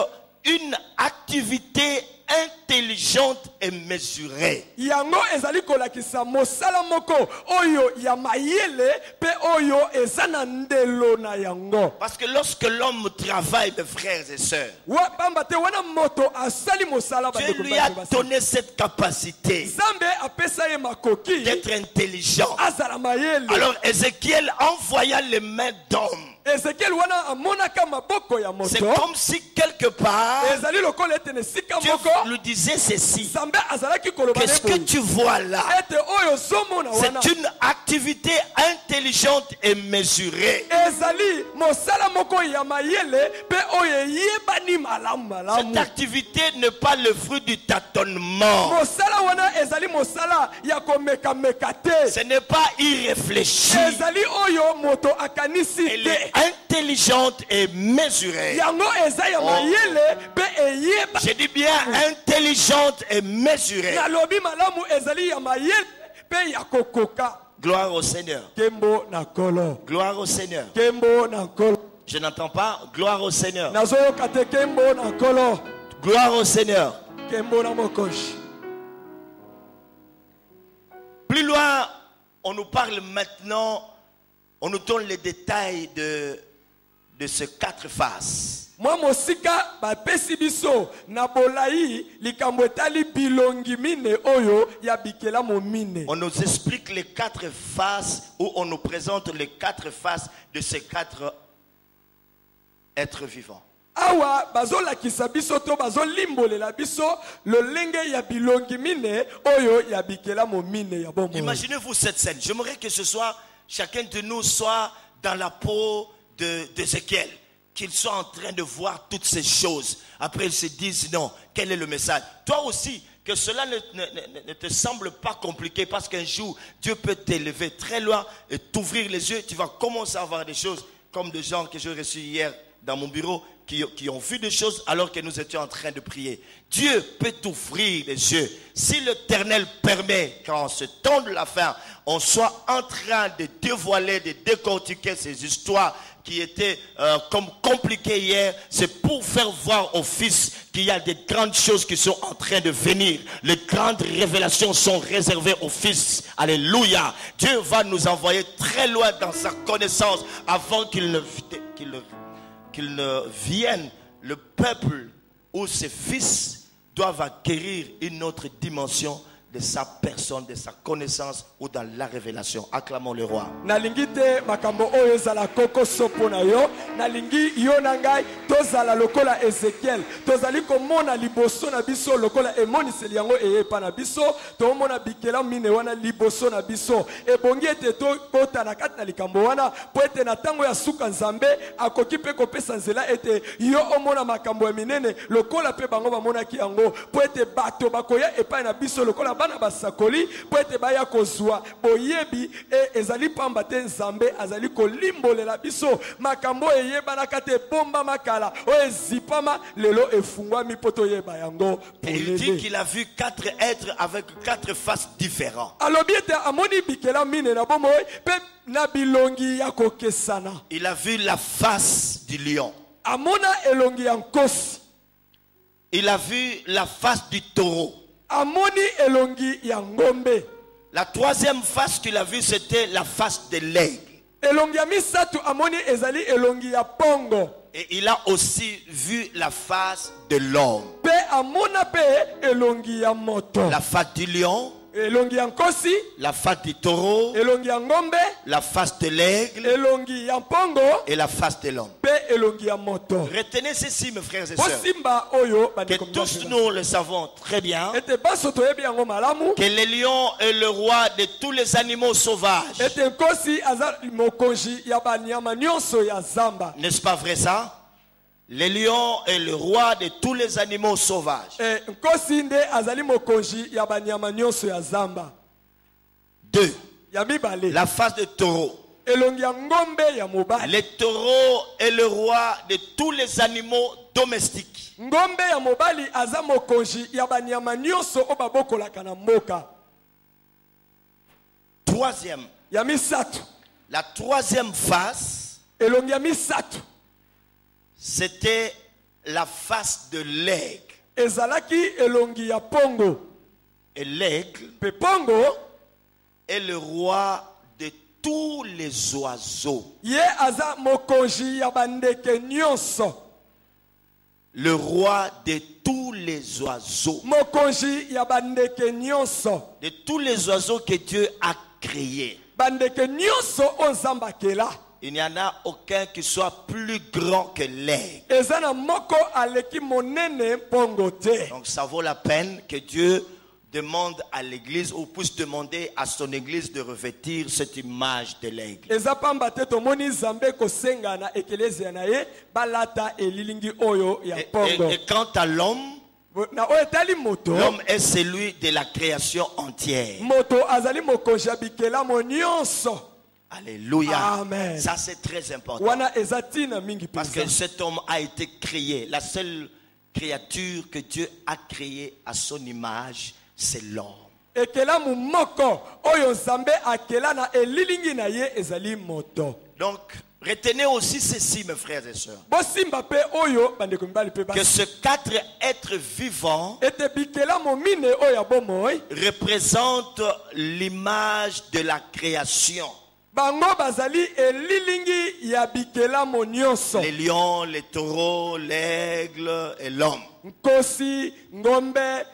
une activité intelligente et mesurée. Yango ezali kolakisa mosala moko oyo ya mayele pe oyo ezana ndelo na yango. Parce que lorsque l'homme travaille, mes frères et sœurs, Dieu lui a donné cette capacité d'être intelligent. Alors Ézéchiel envoya les mains d'hommes. C'est comme si quelque part Dieu lui disait ceci. Qu'est-ce que tu vois là? C'est une activité intelligente et mesurée. Cette activité n'est pas le fruit du tâtonnement. Ce n'est pas irréfléchi. Elle est intelligente et mesurée. J'ai dit bien intelligente et mesurée. Gloire au Seigneur. Gloire au Seigneur. Je n'entends pas. Gloire au Seigneur. Gloire au Seigneur. Plus loin, on nous parle maintenant, on nous donne les détails de ce 4 faces. Mwa mosika bapesi biso na bolai likambo etali bilongi mine oyo ya bikela mo mine. On nous explique les 4 faces, ou on nous présente les 4 faces de ces 4 êtres vivants. Awa bazolakisa biso to bazolimbolela biso lolenge ya bilongi mine oyo ya bikela mo mine ya bomoi. Imaginez-vous cette scène. J'aimerais que ce soit chacun de nous soit dans la peau d'Ézéchiel, qu'il soit en train de voir toutes ces choses. Après ils se disent non, quel est le message? Toi aussi, que cela ne te semble pas compliqué, parce qu'un jour Dieu peut t'élever très loin et t'ouvrir les yeux. Tu vas commencer à voir des choses comme des gens que j'ai reçus hier dans mon bureau qui ont vu des choses alors que nous étions en train de prier. Dieu peut t'ouvrir les yeux. Si l'Éternel permet qu'en ce temps de la fin, on soit en train de dévoiler, de décortiquer ces histoires qui étaient comme compliquées hier, c'est pour faire voir aux fils qu'il y a des grandes choses qui sont en train de venir. Les grandes révélations sont réservées aux fils. Alléluia. Dieu va nous envoyer très loin dans sa connaissance avant qu'il ne vienne. Le peuple ou ses fils doivent acquérir une autre dimension de sa personne, de sa connaissance ou dans la révélation. Acclamons le roi. Nalingi te makambo oyo zala koko sopo na yo, nalingi yo na ngai tozala lokola Ezekiel, tozali komona liboso na biso lokola emoniseli yango eyepa na biso, tomona bikela mine wana liboso na biso, ebongi ete kota na kati na likambo wana po ete na tango ya suka Nzambe akoki pe kopesa nzela ete yo omona makambo ya minene lokola pe bango bamonaki yango, po ete bato bakoya epai na biso lokola bana basakoli, po ete baya kozwa boyebi ezali pamba te Nzambe azali kolimbolela biso makambo eyebana kate bomba makala o ezipama lelo efungwami poto yeba yango. Il dit qu'il a vu 4 êtres avec 4 faces différentes. Alobi ete amoni bikela mine na bomoy pe na bilongi ya kokesana. Il a vu la face du lion. Amona elongi ya nkosi. Il a vu la face du taureau. Amoni elongi ya ngombe. La 3e face qu'il a vue, c'était la face de l'aigle. Elongi ya misatu amoni ezali elongi ya pongo. Et il a aussi vu la face de l'homme. Pe amona pe elongi ya moto. La face du lion. Elongi ya nkosi. La face du taureau. Elongi ya ngombe. La face de l'aigle. Elongi ya pongo. Et la face de l'homme. Pe elongi ya moto. Retenez ceci, mes frères et sœurs. Posimba oyo que tous nous le savons très bien. Ete baso toyebi yango malamu. Que le lion est le roi de tous les animaux sauvages. Ete nkosi aza mokonzi ya banyama nyonso ya zamba. N'est-ce pas vrai ça? Le lion est le roi de tous les animaux sauvages. 2. La face de taureau. Le taureau est le roi de tous les animaux domestiques. 3e. La 3e face, c'était la face de l'aigle. Et l'aigle est le roi de tous les oiseaux. Le roi de tous les oiseaux. De tous les oiseaux que Dieu a créés. Il n'y en a aucun qui soit plus grand que l'aigle. Donc ça vaut la peine que Dieu demande à l'église, ou puisse demander à son église de revêtir cette image de l'aigle. Et quant à l'homme, l'homme est celui de la création entière. Alléluia. Amen. Ça c'est très important. Parce que cet homme a été créé. La seule créature que Dieu a créée à son image, c'est l'homme. Donc, retenez aussi ceci, mes frères et sœurs. Que ces 4 êtres vivants représentent l'image de la création. bango bazali elilingi ya bikelamo nyonso. Les lions, les taureaux, l'aigle et l'homme. Nkosi, ngombe,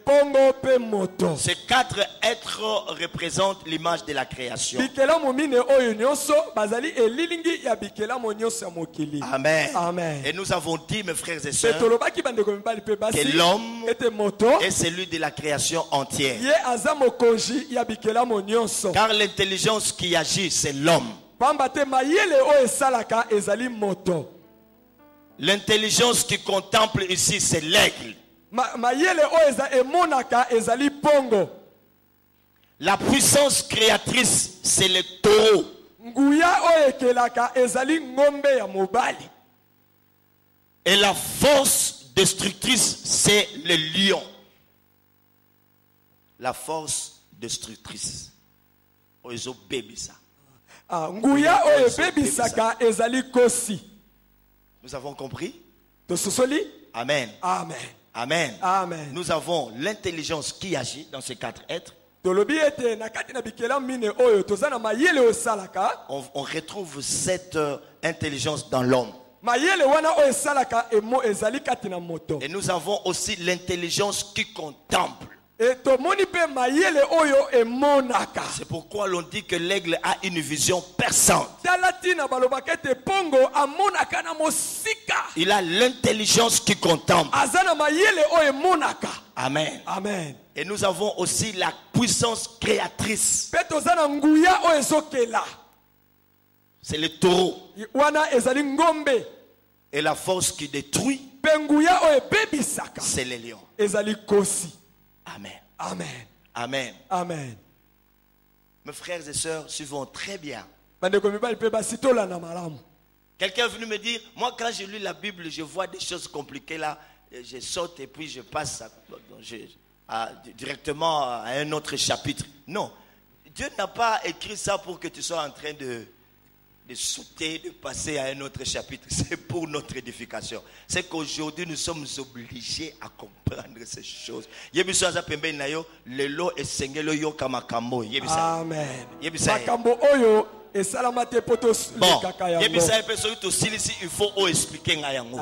pongo pe moto. Ces 4 êtres représentent l'image de la création. Bikelamo mine oyo nyonso bazali elilingi ya bikelamo nyonso ya mokili. Amen. Amen. Et nous avons dit, mes frères et sœurs, Petolobaki bandeko mibali pe basi, que l'homme ete moto est celui de la création entière. ye aza mokonzi ya bikelamo nyonso. Car l'intelligence qui agit, c'est l'homme. Pamba te mayele oyo esalaka ezali moto. L'intelligence qui contemple ici, c'est l'aigle. Mayele oyo emonaka ezali pongo. La puissance créatrice, c'est le taureau. Nguya oyo ekelaka ezali ngombe ya mobali. Et la force destructrice, c'est le lion. La force destructrice. Oizo baby ça. Nguya oyo ebebisaka ezali kosi. Nous avons compris? Tososoli? Amen. Amen. Amen. Amen. Nous avons l'intelligence qui agit dans ces 4 êtres. Tolobi ete na kati na bikela mine oyo tozana mayele osalaka. On retrouve cette intelligence dans l'homme. Mayele wana oyo salaka emo ezali kati na moto. Et nous avons aussi l'intelligence qui contemple. Et tomoni pe mayele oyo emonaka. C'est pourquoi l'on dit que l'aigle a une vision perçante. Talatina balobaka ete pongo amonaka na mosika. Il a l'intelligence qui contemple. Azana mayele oyo emonaka. Amen. Amen. Et nous avons aussi la puissance créatrice. Pe tozana nguya oyo ezokela. C'est le taureau. Wana ezali ngombe. Et la force qui détruit, Pe nguya oyo ebebisaka c'est le lion. ezali kosi. Amen. Amen. Amen. Amen. Mes frères et sœurs, suivons très bien. Bandeko mibali pe basitola na malamu. Quelqu'un est venu me dire, moi quand je lis la Bible, je vois des choses compliquées là, je saute et puis je passe directement à un autre chapitre. Non, Dieu n'a pas écrit ça pour que tu sois en train de sauter, de passer à un autre chapitre. C'est pour notre édification. C'est qu'aujourd'hui nous sommes obligés à comprendre ces choses. Amen. Makambo oyo esalamate poto kaka yango. Il faut expliquer ngayango.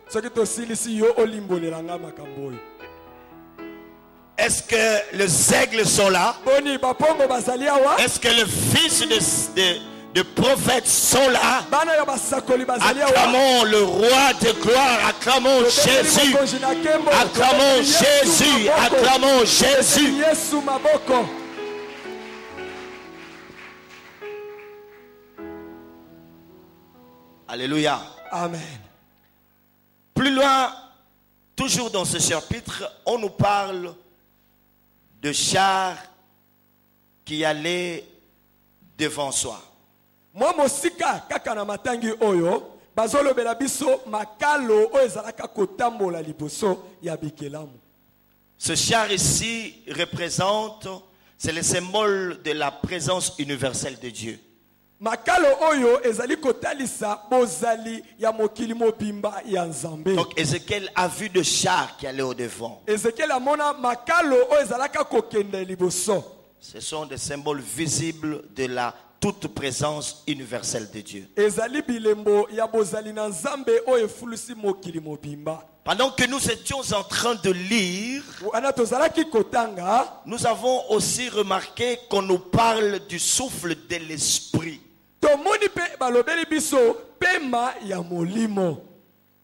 Soki to silisi yo olimbolelanga makambo oyo. Est-ce que les aigles sont là? Boni bapongo bazali awa? Est-ce que les fils de prophètes sont là? Acclamons le roi de gloire, acclamons Jésus, acclamons Jésus, acclamons Jésus. Alléluia. Amen. Plus loin, toujours dans ce chapitre, on nous parle de chars qui allaient devant soi. Moi mosika kaka na matangi oyo bazolobela biso makalo oyo ezalaka kotambola liboso ya bikelamu. Ce char ici représente, c'est le symbole de la présence universelle de Dieu. Makalo oyo ezali kotalisa bozali ya mokili mobimba ya Nzambe. Donc Ézéchiel a vu de chars qui allaient au devant. Ézéchiel amona makalo oyo ezalaka kokende liboso. Ce sont des symboles visibles de la toute présence universelle de Dieu. Pendant que nous étions en train de lire, nous avons aussi remarqué qu'on nous parle du souffle de l'esprit.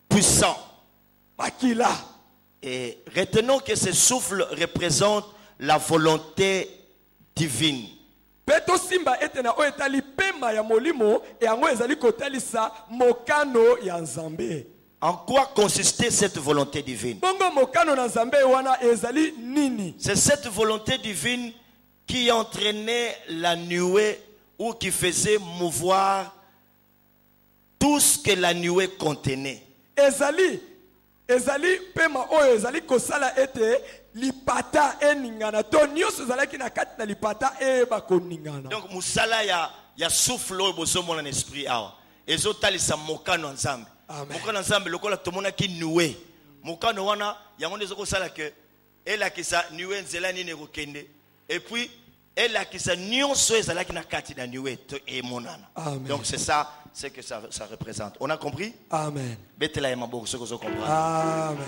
Puissant. Et retenons que ce souffle représente la volonté divine. En quoi consistait cette volonté divine? C'est cette volonté divine qui entraînait la nuée ou qui faisait mouvoir tout ce que la nuée contenait. Lipata eningana to nyoso zalaki na kati na lipata eba koningana. Donc musala ya souffle oyo bozomona na esprit awa ezotalisa mokano nzambe. Mokano nzambe lokola tomona ki nuwe mokano wana yango ndezo kosala ke elakisa nuwe nzela nini ekokende et puis Et là, qui nyonso ezalaki na kati na niwe et monana. Amen. Donc c'est ça, c'est que ça représente. On a compris? Amen. Betela yamabo ce que vous comprenez. Amen.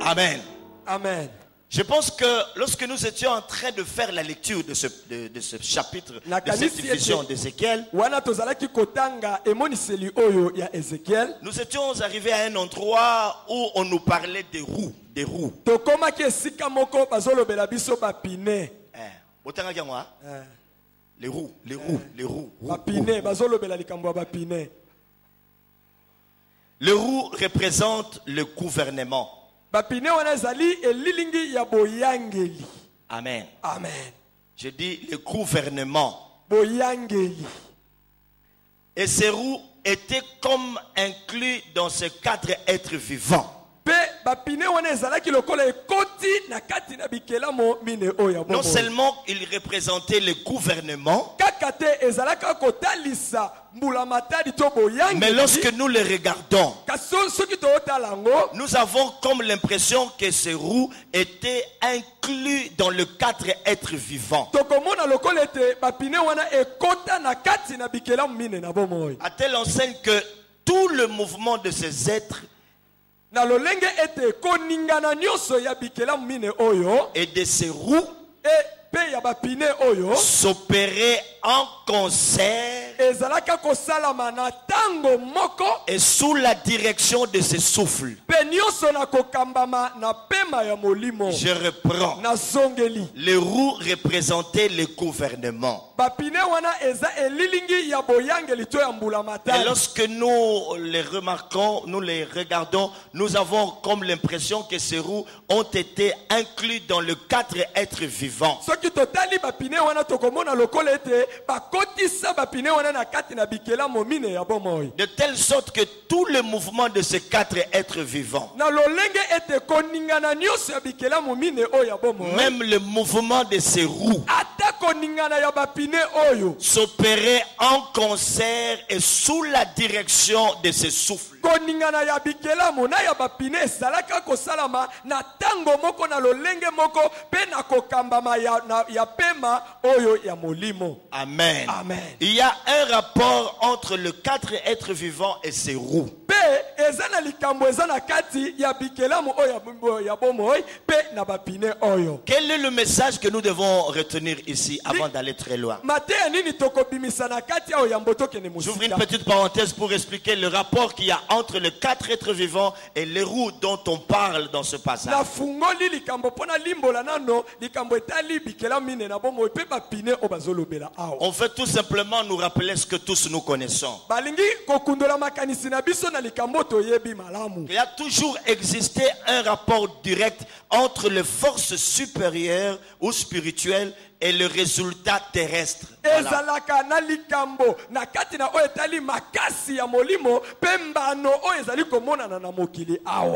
Amen. Amen. Je pense que lorsque nous étions en train de faire la lecture de ce chapitre, de cette division d'Ézéchiel, nous étions arrivés à un endroit où on nous parlait des roues. Des roues. Les roues, les roues, les roues. Les roues représentent le gouvernement. Amen. Amen. Je dis le gouvernement. Et ces roues étaient comme inclus dans ces 4 êtres vivants. Non seulement ils représentaient le gouvernement, mais lorsque nous les regardons, nous avons comme l'impression que ces roues étaient inclus dans le 4 êtres vivants. À telle enseigne que tout le mouvement de ces êtres et de ces roues s'opérer en concert et sous la direction de ce souffle. Je reprends. Les roues représentaient le gouvernement. Et lorsque nous les remarquons, nous les regardons, nous avons comme l'impression que ces roues ont été inclus dans le 4 êtres vivants. De telle sorte que tout le mouvement de ces 4 êtres vivants, même le mouvement de ces roues, s'opérait en concert et sous la direction de ce souffle. Amen. Amen. Il y a un rapport entre le 4 êtres vivants et ces roues. Quel est le message que nous devons retenir ici avant d'aller très loin? J'ouvre une petite parenthèse pour expliquer le rapport qu'il y a entre les 4 êtres vivants et les roues dont on parle dans ce passage. On veut tout simplement nous rappeler ce que tous nous connaissons. Il a toujours existé un rapport direct entre les forces supérieures ou spirituelles et le résultat terrestre. Voilà.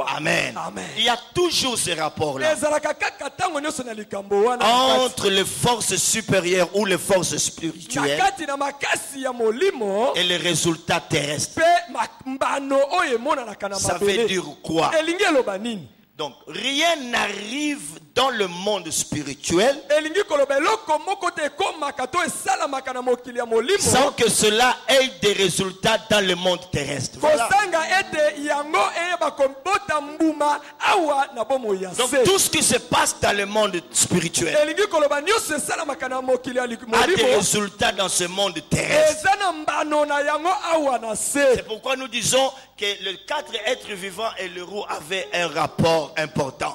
Amen. Amen. Il y a toujours ce rapport-là entre les forces supérieures ou les forces spirituelles et les résultats terrestres. Ça veut dire quoi? Donc, rien n'arrive dans le monde spirituel sans que cela ait des résultats dans le monde terrestre. Voilà. Donc, tout ce qui se passe dans le monde spirituel a des résultats dans ce monde terrestre. C'est pourquoi nous disons que les 4 êtres vivants et le roux avaient un rapport important.